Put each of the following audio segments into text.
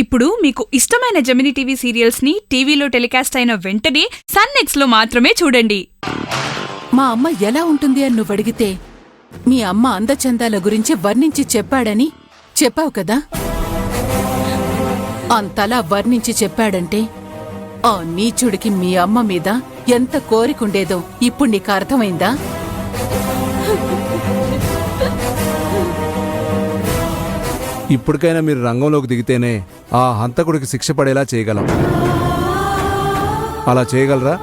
ఇప్పుడు మీకు ఇష్టమైన జెమినీ టీవీ సీరియల్స్ ని టీవీలో టెలికాస్ట్ అయిన వెంటనే సన్ నెక్స్ట్ లో మాత్రమే చూడండి. మా అమ్మ ఎలా ఉంటుంది అని నువ్వడిగితే మీ అమ్మ అందచందాల గురించి వర్ణించి చెప్పాడని చెప్పావు కదా. అంతలా వర్ణించి చెప్పాడంటే ఆ నీచుడికి మీ అమ్మ మీద ఎంత కోరికుండేదో ఇప్పుడు నీకు అర్థమైందా? ఇప్పటికైనా మీరు రంగంలోకి దిగితేనే ఆ హంతకుడికి శిక్ష పడేలా చేయగలం. అలా చేయగలరా?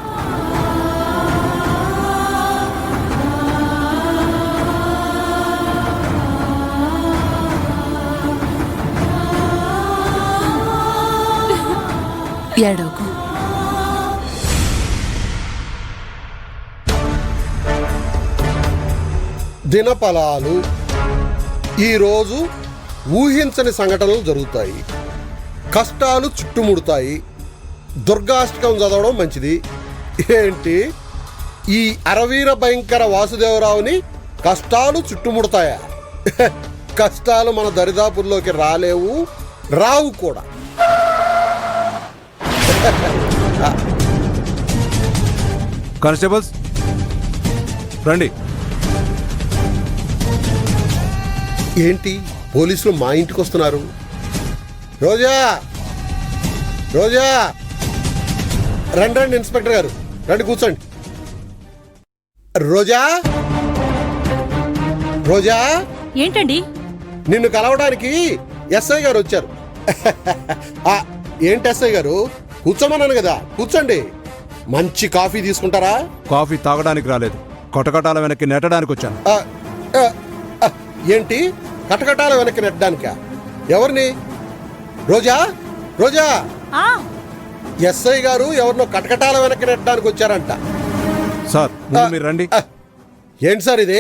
ఏడవకు. దినఫలాలు. ఈరోజు ఊహించని సంఘటనలు జరుగుతాయి, కష్టాలు చుట్టుముడతాయి. దుర్గాష్టకం చదవడం మంచిది. ఏంటి, ఈ అరవీర భయంకర వాసుదేవరావుని కష్టాలు చుట్టుముడతాయా? కష్టాలు మన దరిదాపుల్లోకి రాలేవు, రావు కూడా. కానిస్టేబుల్స్ రండి. ఏంటి, పోలీసులు మా ఇంటికి వస్తున్నారు? రోజా, రోజా, రండి రండి, ఇన్స్పెక్టర్ గారు రండి, కూర్చోండి. రోజా, రోజా. ఏంటండి? నిన్ను కలవడానికి ఎస్ఐ గారు వచ్చారు. ఏంటి ఎస్ఐ గారు, కూర్చోమన్నాను కదా, కూర్చోండి. మంచి కాఫీ తీసుకుంటారా? కాఫీ తాగడానికి రాలేదు, కొటకటాల వెనక్కి నెట్టడానికి వచ్చాను. ఏంటి, కటకటాల వెనక్కి నెట్టడానికా? ఎవరిని? రోజా, రోజా. ఎస్ఐ గారు ఎవరినో కటకటాల వెనక్కి నెట్టడానికి వచ్చారంట. సార్ ముందు మీరు రండి. ఏంటి సార్ ఇది?